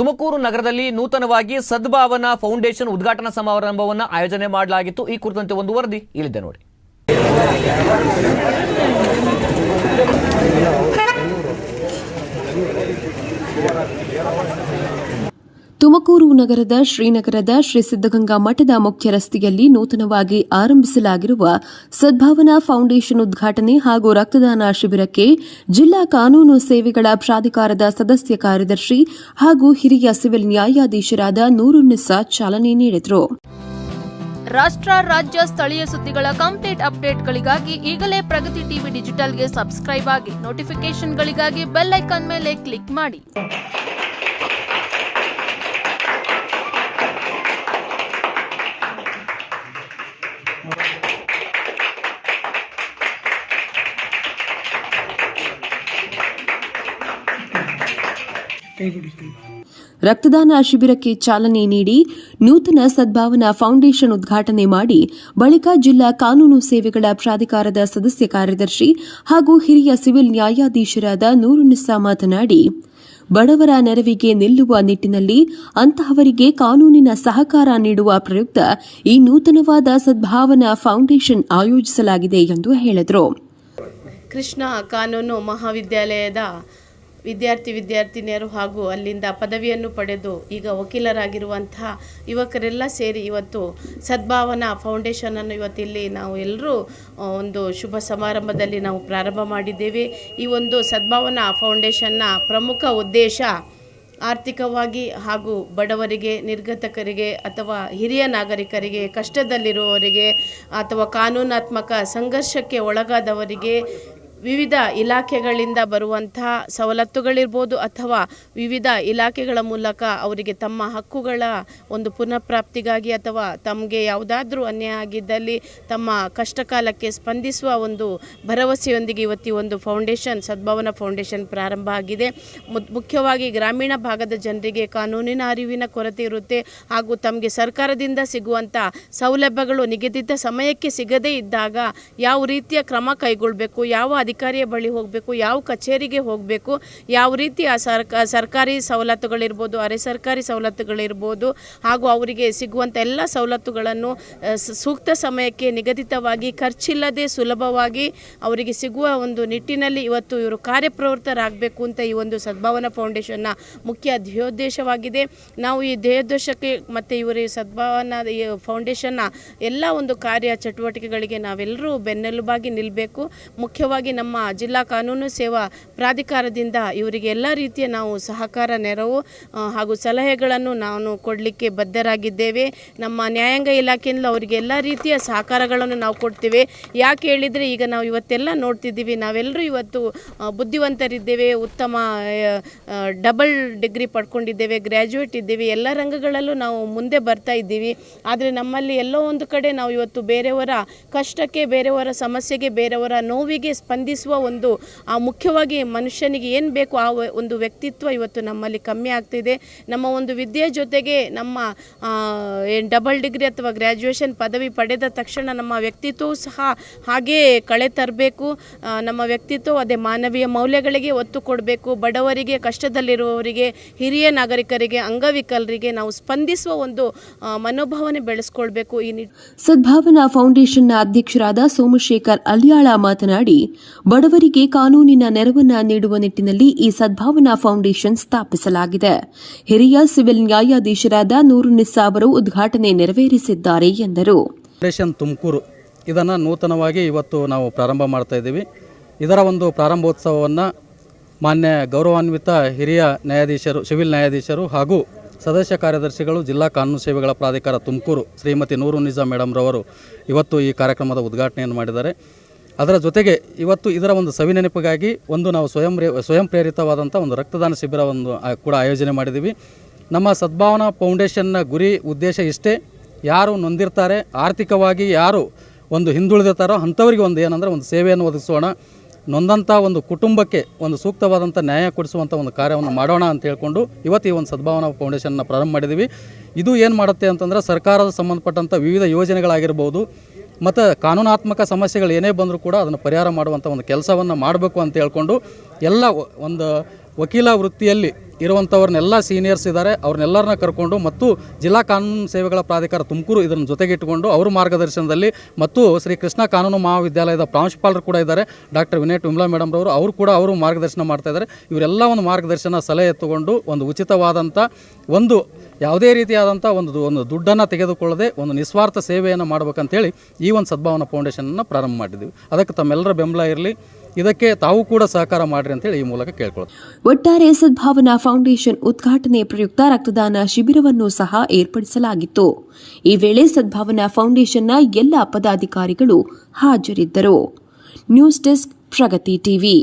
ತುಮಕೂರು ನಗರದಲ್ಲಿ ನೂತನವಾಗಿ ಸದ್ಭಾವನಾ ಫೌಂಡೇಶನ್ ಉದ್ಘಾಟನಾ ಸಮಾರಂಭವನ್ನು ಆಯೋಜನೆ ಮಾಡಲಾಗಿತ್ತು. ಈ ಕುರಿತಂತೆ ಒಂದು ವರದಿ ಇಲ್ಲಿದೆ ನೋಡಿ. ತುಮಕೂರು ನಗರದ ಶ್ರೀನಗರದ ಶ್ರೀ ಸಿದ್ದಗಂಗಾ ಮಠದ ಮುಖ್ಯ ರಸ್ತೆಯಲ್ಲಿ ನೂತನವಾಗಿ ಆರಂಭಿಸಲಾಗಿರುವ ಸದ್ಭಾವನಾ ಫೌಂಡೇಶನ್ ಉದ್ಘಾಟನೆ ಹಾಗೂ ರಕ್ತದಾನ ಶಿಬಿರಕ್ಕೆ ಜಿಲ್ಲಾ ಕಾನೂನು ಸೇವೆಗಳ ಪ್ರಾಧಿಕಾರದ ಸದಸ್ಯ ಕಾರ್ಯದರ್ಶಿ ಹಾಗೂ ಹಿರಿಯ ಸಿವಿಲ್ ನ್ಯಾಯಾಧೀಶರಾದ ನೂರುನ್ನಿಸಾ ಚಾಲನೆ ನೀಡಿದರು. ರಾಷ್ಟ್ರ, ರಾಜ್ಯ, ಸ್ಥಳೀಯ ಸುದ್ದಿಗಳ ಕಂಪ್ಲೀಟ್ ಅಪ್ಡೇಟ್ಗಳಿಗಾಗಿ ಈಗಲೇ ಪ್ರಗತಿ ಟಿವಿ ಡಿಜಿಟಲ್ಗೆ ಸಬ್ಸ್ಕ್ರೈಬ್ ಆಗಿ, ನೋಟಿಫಿಕೇಶನ್ಗಳಿಗಾಗಿ ಬೆಲ್ ಐಕಾನ್ ಮೇಲೆ ಕ್ಲಿಕ್ ಮಾಡಿ. ರಕ್ತದಾನ ಶಿಬಿರಕ್ಕೆ ಚಾಲನೆ ನೀಡಿ ನೂತನ ಸದ್ಭಾವನಾ ಫೌಂಡೇಶನ್ ಉದ್ಘಾಟನೆ ಮಾಡಿ ಬಳಿಕ ಜಿಲ್ಲಾ ಕಾನೂನು ಸೇವೆಗಳ ಪ್ರಾಧಿಕಾರದ ಸದಸ್ಯ ಕಾರ್ಯದರ್ಶಿ ಹಾಗೂ ಹಿರಿಯ ಸಿವಿಲ್ ನ್ಯಾಯಾಧೀಶರಾದ ನೂರುನ್ನಿಸಾ ಮಾತನಾಡಿ, ಬಡವರ ನೆರವಿಗೆ ನಿಲ್ಲುವ ನಿಟ್ಟಿನಲ್ಲಿ ಅಂತಹವರಿಗೆ ಕಾನೂನಿನ ಸಹಕಾರ ನೀಡುವ ಪ್ರಯುಕ್ತ ಈ ನೂತನವಾದ ಸದ್ಭಾವನಾ ಫೌಂಡೇಶನ್ ಆಯೋಜಿಸಲಾಗಿದೆ ಎಂದು ಹೇಳಿದರು. ಕೃಷ್ಣ ಕಾನೂನು ಮಹಾವಿದ್ಯಾಲಯದ ವಿದ್ಯಾರ್ಥಿನಿಯರು ಹಾಗೂ ಅಲ್ಲಿಂದ ಪದವಿಯನ್ನು ಪಡೆದು ಈಗ ವಕೀಲರಾಗಿರುವಂತಹ ಯುವಕರೆಲ್ಲ ಸೇರಿ ಇವತ್ತು ಸದ್ಭಾವನಾ ಫೌಂಡೇಶನನ್ನು ಇವತ್ತಿಲ್ಲಿ ನಾವು ಎಲ್ಲರೂ ಒಂದು ಶುಭ ಸಮಾರಂಭದಲ್ಲಿ ನಾವು ಪ್ರಾರಂಭ ಮಾಡಿದ್ದೇವೆ. ಈ ಒಂದು ಸದ್ಭಾವನಾ ಫೌಂಡೇಶನ್ನ ಪ್ರಮುಖ ಉದ್ದೇಶ ಆರ್ಥಿಕವಾಗಿ ಹಾಗೂ ಬಡವರಿಗೆ, ನಿರ್ಗತಕರಿಗೆ ಅಥವಾ ಹಿರಿಯ ನಾಗರಿಕರಿಗೆ, ಕಷ್ಟದಲ್ಲಿರುವವರಿಗೆ ಅಥವಾ ಕಾನೂನಾತ್ಮಕ ಸಂಘರ್ಷಕ್ಕೆ ಒಳಗಾದವರಿಗೆ ವಿವಿಧ ಇಲಾಖೆಗಳಿಂದ ಬರುವಂತಹ ಸವಲತ್ತುಗಳಿರ್ಬೋದು ಅಥವಾ ವಿವಿಧ ಇಲಾಖೆಗಳ ಮೂಲಕ ಅವರಿಗೆ ತಮ್ಮ ಹಕ್ಕುಗಳ ಒಂದು ಪುನಃಪ್ರಾಪ್ತಿಗಾಗಿ ಅಥವಾ ತಮಗೆ ಯಾವುದಾದ್ರೂ ಅನ್ಯಾಯ ಆಗಿದ್ದಲ್ಲಿ ತಮ್ಮ ಕಷ್ಟಕಾಲಕ್ಕೆ ಸ್ಪಂದಿಸುವ ಒಂದು ಭರವಸೆಯೊಂದಿಗೆ ಇವತ್ತು ಒಂದು ಫೌಂಡೇಶನ್, ಸದ್ಭಾವನಾ ಫೌಂಡೇಶನ್ ಪ್ರಾರಂಭ ಆಗಿದೆ. ಮುಖ್ಯವಾಗಿ ಗ್ರಾಮೀಣ ಭಾಗದ ಜನರಿಗೆ ಕಾನೂನಿನ ಅರಿವಿನ ಕೊರತೆ ಇರುತ್ತೆ ಹಾಗೂ ತಮಗೆ ಸರ್ಕಾರದಿಂದ ಸಿಗುವಂಥ ಸೌಲಭ್ಯಗಳು ನಿಗದಿತ ಸಮಯಕ್ಕೆ ಸಿಗದೇ ಇದ್ದಾಗ ಯಾವ ರೀತಿಯ ಕ್ರಮ ಕೈಗೊಳ್ಳಬೇಕು, ಯಾವ ಅಧಿಕಾರಿಯ ಬಳಿ ಹೋಗಬೇಕು, ಯಾವ ಕಚೇರಿಗೆ ಹೋಗಬೇಕು, ಯಾವ ರೀತಿ ಆ ಸರ್ಕಾರಿ ಸವಲತ್ತುಗಳಿರ್ಬೋದು, ಅರೆ ಸರ್ಕಾರಿ ಸವಲತ್ತುಗಳಿರ್ಬೋದು ಹಾಗೂ ಅವರಿಗೆ ಸಿಗುವಂಥ ಎಲ್ಲ ಸವಲತ್ತುಗಳನ್ನು ಸೂಕ್ತ ಸಮಯಕ್ಕೆ ನಿಗದಿತವಾಗಿ ಖರ್ಚಿಲ್ಲದೆ ಸುಲಭವಾಗಿ ಅವರಿಗೆ ಸಿಗುವ ಒಂದು ನಿಟ್ಟಿನಲ್ಲಿ ಇವತ್ತು ಇವರು ಕಾರ್ಯಪ್ರವೃತ್ತರಾಗಬೇಕು ಅಂತ ಈ ಒಂದು ಸದ್ಭಾವನಾ ಫೌಂಡೇಶನ್ನ ಮುಖ್ಯ ಧ್ಯೇಯೋದ್ದೇಶವಾಗಿದೆ. ನಾವು ಈ ಧ್ಯೇಯೋದ್ದೇಶಕ್ಕೆ ಮತ್ತು ಇವರು ಸದ್ಭಾವನಾ ಫೌಂಡೇಶನ್ನ ಎಲ್ಲ ಒಂದು ಕಾರ್ಯ ಚಟುವಟಿಕೆಗಳಿಗೆ ನಾವೆಲ್ಲರೂ ಬೆನ್ನೆಲುಬಾಗಿ ನಿಲ್ಲಬೇಕು. ಮುಖ್ಯವಾಗಿ ನಮ್ಮ ಜಿಲ್ಲಾ ಕಾನೂನು ಸೇವಾ ಪ್ರಾಧಿಕಾರದಿಂದ ಇವರಿಗೆ ಎಲ್ಲ ರೀತಿಯ ನಾವು ಸಹಕಾರ, ನೆರವು ಹಾಗೂ ಸಲಹೆಗಳನ್ನು ನಾವು ಕೊಡಲಿಕ್ಕೆ ಬದ್ಧರಾಗಿದ್ದೇವೆ. ನಮ್ಮ ನ್ಯಾಯಾಂಗ ಇಲಾಖೆಯಿಂದ ಅವರಿಗೆ ಎಲ್ಲ ರೀತಿಯ ಸಹಕಾರಗಳನ್ನು ನಾವು ಕೊಡ್ತೇವೆ. ಯಾಕೆ ಹೇಳಿದರೆ ಈಗ ನಾವು ಇವತ್ತೆಲ್ಲ ನೋಡ್ತಿದ್ದೀವಿ, ನಾವೆಲ್ಲರೂ ಇವತ್ತು ಬುದ್ಧಿವಂತರಿದ್ದೇವೆ, ಉತ್ತಮ ಡಬಲ್ ಡಿಗ್ರಿ ಪಡ್ಕೊಂಡಿದ್ದೇವೆ, ಗ್ರ್ಯಾಜುಯೇಟ್ ಇದ್ದೇವೆ, ಎಲ್ಲ ರಂಗಗಳಲ್ಲೂ ನಾವು ಮುಂದೆ ಬರ್ತಾ ಇದ್ದೀವಿ. ಆದರೆ ನಮ್ಮಲ್ಲಿ ಎಲ್ಲೋ ಒಂದು ಕಡೆ ನಾವು ಇವತ್ತು ಬೇರೆಯವರ ಕಷ್ಟಕ್ಕೆ, ಬೇರೆಯವರ ಸಮಸ್ಯೆಗೆ, ಬೇರೆಯವರ ನೋವಿಗೆ ಸ್ಪಂದಿಸುವ ಒಂದು ಮುಖ್ಯವಾಗಿ ಮನುಷ್ಯನಿಗೆ ಏನು ಬೇಕು ಆ ಒಂದು ವ್ಯಕ್ತಿತ್ವ ಇವತ್ತು ನಮ್ಮಲ್ಲಿ ಕಮ್ಮಿ ಆಗ್ತಿದೆ. ನಮ್ಮ ಒಂದು ವಿದ್ಯೆ ಜೊತೆಗೆ ನಮ್ಮ ಡಬಲ್ ಡಿಗ್ರಿ ಅಥವಾ ಗ್ರ್ಯಾಜುಯೇಷನ್ ಪದವಿ ಪಡೆದ ತಕ್ಷಣ ನಮ್ಮ ವ್ಯಕ್ತಿತ್ವವು ಸಹ ಹಾಗೇ ಕಳೆ ತರಬೇಕು. ನಮ್ಮ ವ್ಯಕ್ತಿತ್ವ ಅದೇ ಮಾನವೀಯ ಮೌಲ್ಯಗಳಿಗೆ ಒತ್ತು ಕೊಡಬೇಕು. ಬಡವರಿಗೆ, ಕಷ್ಟದಲ್ಲಿರುವವರಿಗೆ, ಹಿರಿಯ ನಾಗರಿಕರಿಗೆ, ಅಂಗವಿಕಲರಿಗೆ ನಾವು ಸ್ಪಂದಿಸುವ ಒಂದು ಮನೋಭಾವನೆ ಬೆಳೆಸ್ಕೊಳ್ಬೇಕು. ಸದ್ಭಾವನಾ ಫೌಂಡೇಶನ್ನ ಅಧ್ಯಕ್ಷರಾದ ಸೋಮಶೇಖರ್ ಅಲ್ಯಾಳ ಮಾತನಾಡಿ, ಬಡವರಿಗೆ ಕಾನೂನಿನ ನೆರವನ್ನ ನೀಡುವ ನಿಟ್ಟಿನಲ್ಲಿ ಈ ಸದ್ಭಾವನಾ ಫೌಂಡೇಶನ್ ಸ್ಥಾಪಿಸಲಾಗಿದೆ. ಹಿರಿಯ ಸಿವಿಲ್ ನ್ಯಾಯಾಧೀಶರಾದ ನೂರುನ್ನಿಸಾ ಅವರು ಉದ್ಘಾಟನೆ ನೆರವೇರಿಸಿದ್ದಾರೆ ಎಂದರು. ಫೌಂಡೇಶನ್ ತುಮಕೂರು ಇದನ್ನು ನೂತನವಾಗಿ ಇವತ್ತು ನಾವು ಪ್ರಾರಂಭ ಮಾಡ್ತಾ ಇದ್ದೀವಿ. ಇದರ ಒಂದು ಪ್ರಾರಂಭೋತ್ಸವವನ್ನು ಮಾನ್ಯ ಗೌರವಾನ್ವಿತ ಹಿರಿಯ ನ್ಯಾಯಾಧೀಶರು, ಸಿವಿಲ್ ನ್ಯಾಯಾಧೀಶರು ಹಾಗೂ ಸದಸ್ಯ ಕಾರ್ಯದರ್ಶಿಗಳು, ಜಿಲ್ಲಾ ಕಾನೂನು ಸೇವೆಗಳ ಪ್ರಾಧಿಕಾರ ತುಮಕೂರು ಶ್ರೀಮತಿ ನೂರುನ್ನಿಸಾ ಮೇಡಮ್ ರವರು ಇವತ್ತು ಈ ಕಾರ್ಯಕ್ರಮದ ಉದ್ಘಾಟನೆಯನ್ನು ಮಾಡಿದ್ದಾರೆ. ಅದರ ಜೊತೆಗೆ ಇವತ್ತು ಇದರ ಒಂದು ಸವಿನೆನಪಿಗಾಗಿ ಒಂದು ನಾವು ಸ್ವಯಂ ಪ್ರೇರಿತವಾದಂಥ ಒಂದು ರಕ್ತದಾನ ಶಿಬಿರವನ್ನು ಕೂಡ ಆಯೋಜನೆ ಮಾಡಿದ್ದೀವಿ. ನಮ್ಮ ಸದ್ಭಾವನಾ ಫೌಂಡೇಶನ್ನ ಗುರಿ ಉದ್ದೇಶ ಇಷ್ಟೇ, ಯಾರು ನೊಂದಿರ್ತಾರೆ, ಆರ್ಥಿಕವಾಗಿ ಯಾರು ಒಂದು ಹಿಂದುಳಿದಿರ್ತಾರೋ ಅಂಥವರಿಗೆ ಒಂದು ಏನಂದರೆ ಒಂದು ಸೇವೆಯನ್ನು ಒದಗಿಸೋಣ, ನೊಂದಂಥ ಒಂದು ಕುಟುಂಬಕ್ಕೆ ಒಂದು ಸೂಕ್ತವಾದಂಥ ನ್ಯಾಯ ಕೊಡಿಸುವಂಥ ಒಂದು ಕಾರ್ಯವನ್ನು ಮಾಡೋಣ ಅಂತ ಹೇಳ್ಕೊಂಡು ಇವತ್ತು ಈ ಒಂದು ಸದ್ಭಾವನಾ ಫೌಂಡೇಶನ್ನ ಪ್ರಾರಂಭ ಮಾಡಿದ್ದೀವಿ. ಇದು ಏನು ಮಾಡುತ್ತೆ ಅಂತಂದರೆ ಸರ್ಕಾರದ ಸಂಬಂಧಪಟ್ಟಂಥ ವಿವಿಧ ಯೋಜನೆಗಳಾಗಿರ್ಬೋದು ಮತ್ತು ಕಾನೂನಾತ್ಮಕ ಸಮಸ್ಯೆಗಳು ಏನೇ ಬಂದರೂ ಕೂಡ ಅದನ್ನು ಪರಿಹಾರ ಮಾಡುವಂಥ ಒಂದು ಕೆಲಸವನ್ನು ಮಾಡಬೇಕು ಅಂತ ಹೇಳ್ಕೊಂಡು ಎಲ್ಲ ಒಂದು ವಕೀಲ ವೃತ್ತಿಯಲ್ಲಿ ಇರುವಂಥವ್ರನ್ನೆಲ್ಲ ಸೀನಿಯರ್ಸ್ ಇದ್ದಾರೆ, ಅವ್ರನ್ನೆಲ್ಲರನ್ನ ಕರ್ಕೊಂಡು ಮತ್ತು ಜಿಲ್ಲಾ ಕಾನೂನು ಸೇವೆಗಳ ಪ್ರಾಧಿಕಾರ ತುಮಕೂರು ಇದನ್ನು ಜೊತೆಗೆ ಇಟ್ಟುಕೊಂಡು ಅವ್ರ ಮಾರ್ಗದರ್ಶನದಲ್ಲಿ ಮತ್ತು ಶ್ರೀ ಕೃಷ್ಣ ಕಾನೂನು ಮಹಾವಿದ್ಯಾಲಯದ ಪ್ರಾಂಶುಪಾಲರು ಕೂಡ ಇದ್ದಾರೆ, ಡಾಕ್ಟರ್ ವಿನಯ್ ವಿಮಲಾ ಮೇಡಮ್ ರವರು, ಅವರು ಮಾರ್ಗದರ್ಶನ ಮಾಡ್ತಾ ಇದ್ದಾರೆ. ಇವರೆಲ್ಲ ಒಂದು ಮಾರ್ಗದರ್ಶನ ಸಲಹೆ ಎತ್ತುಕೊಂಡು ಒಂದು ಉಚಿತವಾದಂಥ ಒಂದು ಯಾವುದೇ ರೀತಿಯಾದಂಥ ಒಂದು ದುಡ್ಡನ್ನು ತೆಗೆದುಕೊಳ್ಳದೆ ಒಂದು ನಿಸ್ವಾರ್ಥ ಸೇವೆಯನ್ನು ಮಾಡಬೇಕಂತೇಳಿ ಈ ಒಂದು ಸದ್ಭಾವನಾ ಫೌಂಡೇಶನನ್ನು ಪ್ರಾರಂಭ ಮಾಡಿದ್ದೀವಿ. ಅದಕ್ಕೆ ತಮ್ಮೆಲ್ಲರ ಬೆಂಬಲ ಇರಲಿ, ಇದಕ್ಕೆ ತಾವು ಕೂಡ ಸಹಕಾರ ಮಾಡಿರಿ ಅಂತೇಳಿ ಈ ಮೂಲಕ ಕೇಳ್ಕೊಳ್ಳೋದು. ಒಟ್ಟಾರೆ ಸದ್ಭಾವನಾ ಫೌಂಡೇಶನ್ ಉದ್ಘಾಟನೆ ಪ್ರಯುಕ್ತ ರಕ್ತದಾನ ಶಿಬಿರವನ್ನು ಸಹ ಏರ್ಪಡಿಸಲಾಗಿತ್ತು. ಈ ವೇಳೆ ಸದ್ಭಾವನಾ ಫೌಂಡೇಶನ್ನ ಎಲ್ಲ ಪದಾಧಿಕಾರಿಗಳು ಹಾಜರಿದ್ದರು. ನ್ಯೂಸ್ ಡೆಸ್ಕ್, ಪ್ರಗತಿ ಟಿವಿ.